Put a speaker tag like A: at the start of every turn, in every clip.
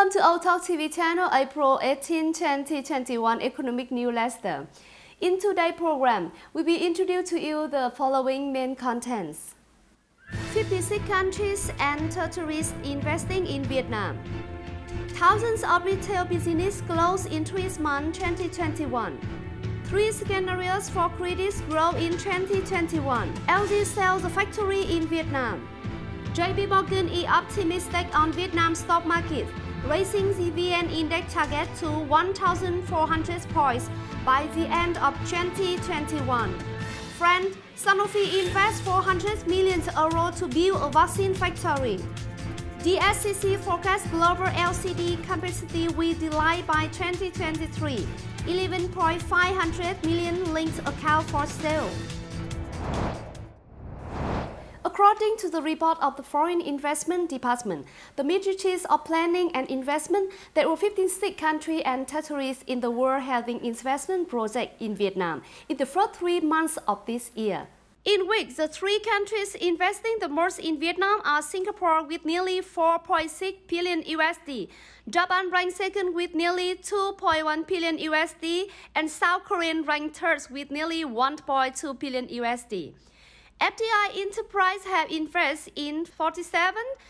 A: Welcome to OTalk TV channel, April 18, 2021 Economic Newsletter. In today's program, we will introduce to you the following main contents. 56 countries and territories investing in Vietnam. Thousands of retail business closed in 3 months 2021. 3 scenarios for credit growth in 2021. LG sells a factory in Vietnam. JP Morgan is optimistic on Vietnam stock market, raising the VN index target to 1,400 points by the end of 2021. France, Sanofi invests 400 million euros to build a vaccine factory. The SEC forecasts global LCD capacity will decline by 2023. 11.500 million linked account for sale. According to the report of the Foreign Investment Department, the Ministries of Planning and Investment, there were 56 countries and territories in the world having investment projects in Vietnam in the first 3 months of this year. In which the 3 countries investing the most in Vietnam are Singapore with nearly 4.6 billion USD, Japan ranked second with nearly 2.1 billion USD, and South Korea ranked third with nearly 1.2 billion USD. FDI enterprise have invested in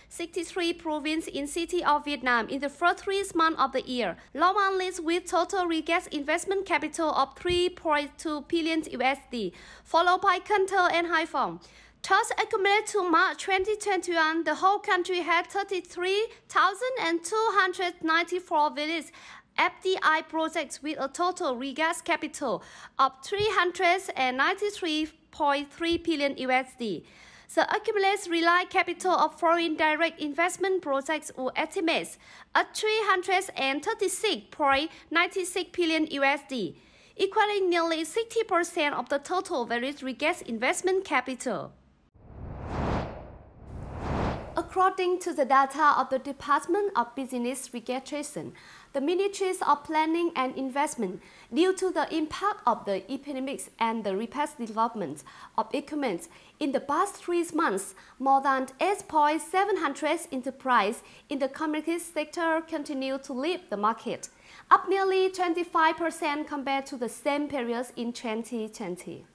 A: 63 provinces in city of Vietnam in the first 3 months of the year. Long An leads with total regas investment capital of 3.2 billion USD, followed by Kinh and Hải Phòng. Thus, accumulated to March 2021, the whole country had 33,294 villages FDI projects with a total regas capital of 393.3 billion USD. The accumulated relied capital of foreign direct investment projects were estimated at 336.96 billion USD, equaling nearly 60% of the total various regas investment capital. According to the data of the Department of Business Registration, the Ministries of Planning and Investment, due to the impact of the epidemic and the rapid development of e-commerce in the past 3 months, more than 8,700 enterprises in the communication sector continue to leave the market, up nearly 25% compared to the same period in 2020.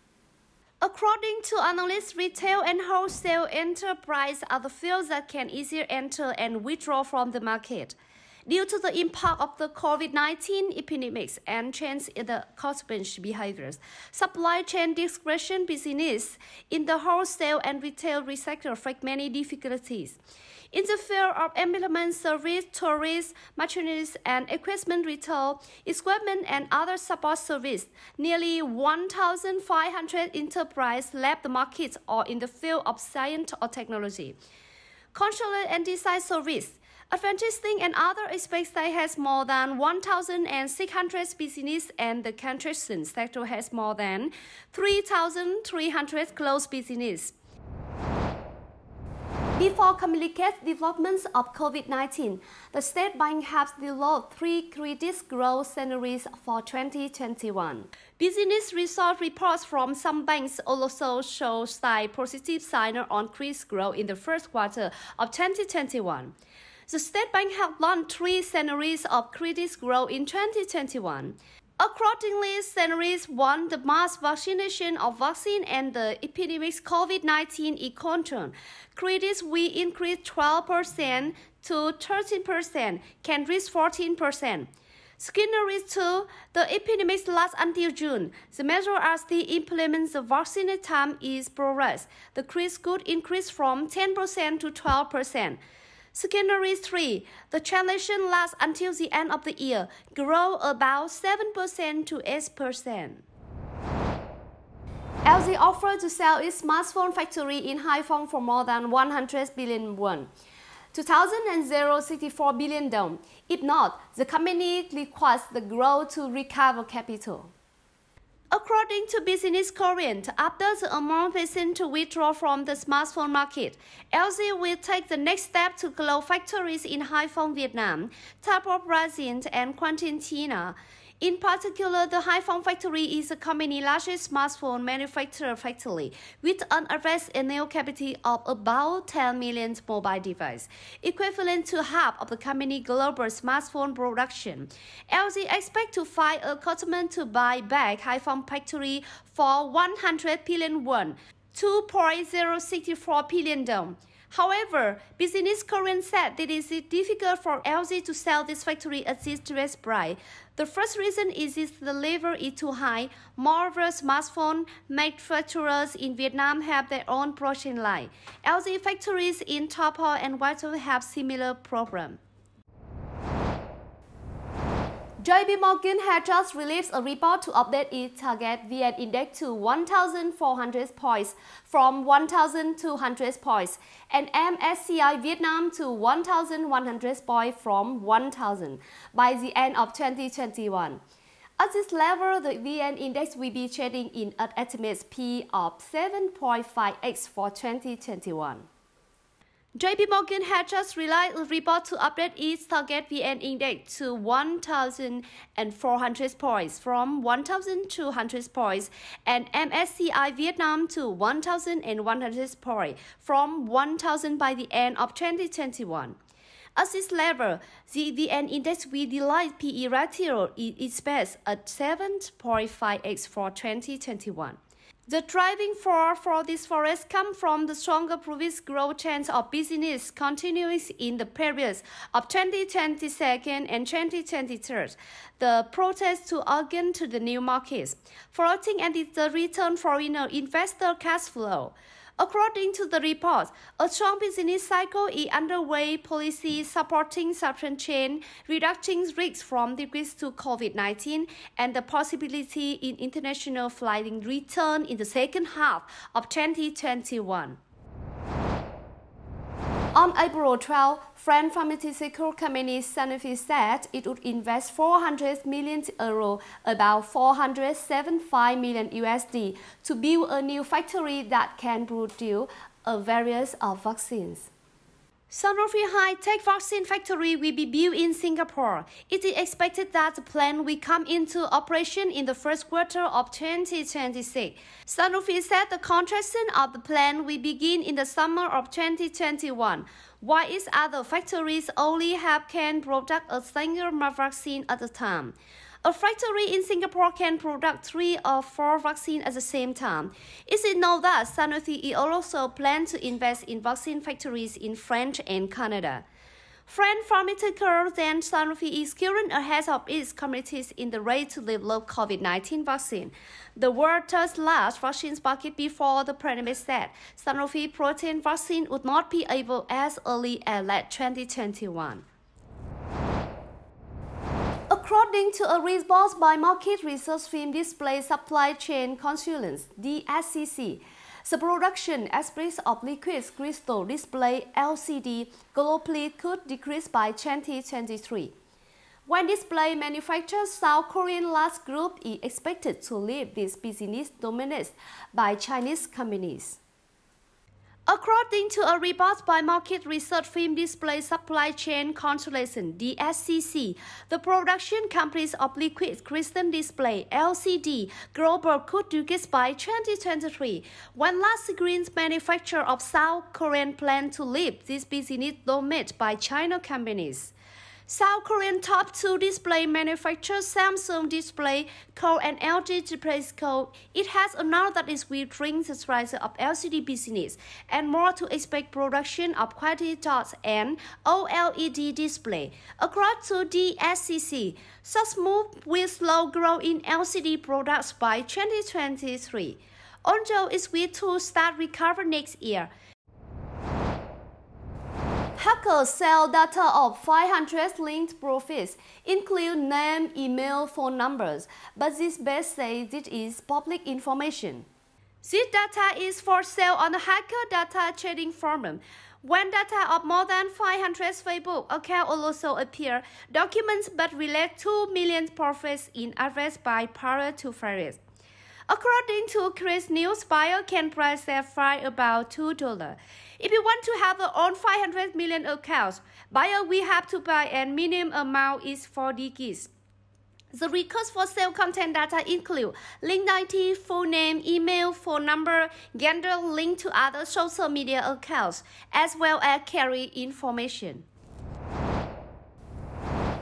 A: According to analysts, retail and wholesale enterprise are the fields that can easier enter and withdraw from the market. Due to the impact of the COVID-19 epidemics and change in the consumption behaviors, supply chain discretion business in the wholesale and retail sector face many difficulties. In the field of employment service, tourist, machineries and equipment retail, equipment and other support service, nearly 1,500 enterprises left the market or in the field of science or technology. Consular and design service, advertising and other aspects that has more than 1,600 business, and the construction sector has more than 3,300 closed business. Before communicate developments of COVID-19, the State Bank has developed 3 credit growth scenarios for 2021. Business result reports from some banks also show slight positive signs on credit growth in the first quarter of 2021. The State Bank has launched 3 scenarios of credit growth in 2021. Accordingly, scenarios 1, the mass vaccination of vaccine and the epidemic COVID-19 is controlled. Credits will increase 12% to 13%, can reach 14%. Scenario 2, the epidemic lasts until June. The measure as the implement the vaccine time is progress. The credits could increase from 10% to 12%. Scenario 3, the transition lasts until the end of the year, grow about 7% to 8%. LG offered to sell its smartphone factory in Hải Phòng for more than 100 billion won, 2,064 billion dong. If not, the company requires the growth to recover capital. According to Business Korean, after the amount facing to withdraw from the smartphone market, LG will take the next step to close factories in Hải Phòng, Vietnam, Tha Pro, Brazil, and Argentina. In particular, the iPhone factory is the company's largest smartphone manufacturer factory, with an average annual capacity of about 10 million mobile devices, equivalent to half of the company's global smartphone production. LG expects to file a commitment to buy back iPhone factory for 100 billion won, 2.064 billion dong. However, Business Korean said that it is difficult for LG to sell this factory at this distressed price. The first reason is the level is too high. Moreover, smartphone manufacturers in Vietnam have their own production line. LG factories in Topol and Whitehall have similar problems. JP Morgan has just released a report to update its target VN index to 1,400 points from 1,200 points and MSCI Vietnam to 1,100 points from 1,000 by the end of 2021. At this level, the VN index will be trading in an estimated P of 7.5x for 2021. JP Morgan had just released a report to update its target VN index to 1,400 points from 1,200 points and MSCI Vietnam to 1,100 points from 1,000 by the end of 2021. At this level, the VN index will delight PE ratio is best at 7.5x for 2021. The driving force for this forecast comes from the stronger previous growth trends of business continuing in the periods of 2022 and 2023. The protest to organ to the new markets, floating and the return foreign investor cash flow. According to the report, a strong business cycle is underway, policy supporting supply chain, reducing risks from decrease to COVID-19, and the possibility in international flying return in the second half of 2021. On April 12, French pharmaceutical company Sanofi said it would invest 400 million euro, about 475 million USD, to build a new factory that can produce a variety of vaccines. Sanofi high-tech vaccine factory will be built in Singapore. It is expected that the plant will come into operation in the first quarter of 2026. Sanofi said the construction of the plant will begin in the summer of 2021, while its other factories only can produce a single vaccine at a time. A factory in Singapore can produce 3 or 4 vaccines at the same time. Is it known that Sanofi also plans to invest in vaccine factories in France and Canada? French pharmaceuticals and Sanofi is currently ahead of its competitors in the race to develop COVID-19 vaccine. The world's third largest vaccine market before the pandemic said Sanofi protein vaccine would not be able as early as late 2021. According to a report by market research firm Display Supply Chain Consultants, DSCC, the production aspects of liquid crystal display LCD globally could decrease by 2023. When display manufacturer South Korean large group is expected to leave this business dominated by Chinese companies. According to a report by market research firm Display Supply Chain Consultants (DSCC), the production companies of liquid crystal display (LCD) global could decrease by 2023, when large screen manufacturer of South Korean plan to leave this business dominated by China companies. South Korean top 2 display manufacturers Samsung Display Co. and LG Display Co. It has announced that it will bring the rise of LCD business and more to expect production of quality dots and OLED display. According to DSCC, such move will slow growth in LCD products by 2023, although it will to start recover next year. Hackers sell data of 500 linked profiles, include name, email, phone numbers, but this base says it is public information. This data is for sale on the hacker data trading forum. When data of more than 500 Facebook accounts also appear, documents but relate 2 million profiles in average by prior to virus. According to Chris News, buyer can price their file about $2. If you want to have your own 500 million accounts, buyer will have to buy a minimum amount is 4 digits. The records for sale content data include link ID, full name, email, phone number, gender, link to other social media accounts, as well as carry information.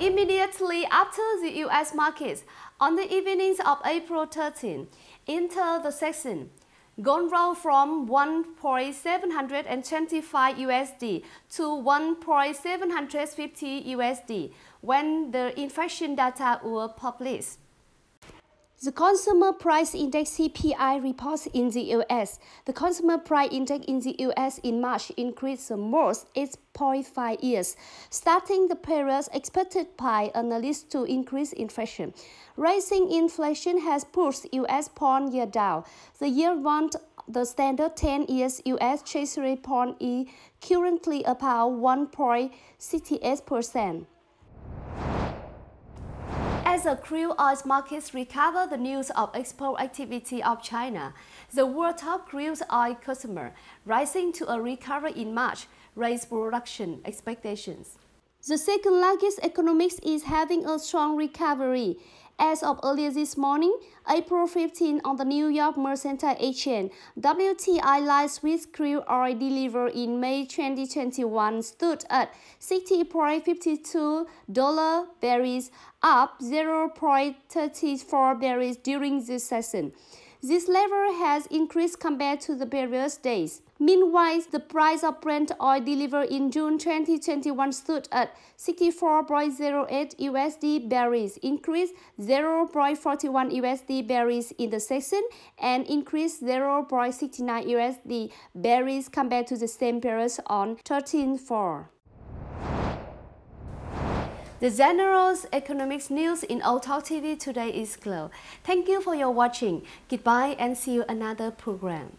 A: Immediately after the U.S. markets, on the evenings of April 13, enter the session. Gold rose from 1.725 USD to 1.750 USD when the inflation data were published. The Consumer Price Index CPI reports in the U.S. The Consumer Price Index in the U.S. in March increased the most 8.5 years, starting the period expected by analysts to increase inflation. Rising inflation has pushed U.S. bond yield down. The yield bond, the standard 10 years U.S. Treasury bond is currently about 1.68%. As the crude oil markets recover the news of export activity of China, the world top crude oil customer, rising to a recovery in March, raised production expectations. The second largest economy is having a strong recovery. As of earlier this morning, April 15, on the New York Mercantile Exchange, WTI light sweet crude oil delivered in May 2021 stood at $60.52 barrels, up 0.34 barrels during this session. This level has increased compared to the previous days. Meanwhile, the price of Brent oil delivered in June 2021 stood at 64.08 USD barrels, increased 0.41 USD barrels in the session, and increased 0.69 USD barrels compared to the same period on 13/4. The general economics news in OTalk TV today is closed. Thank you for your watching. Goodbye and see you another program.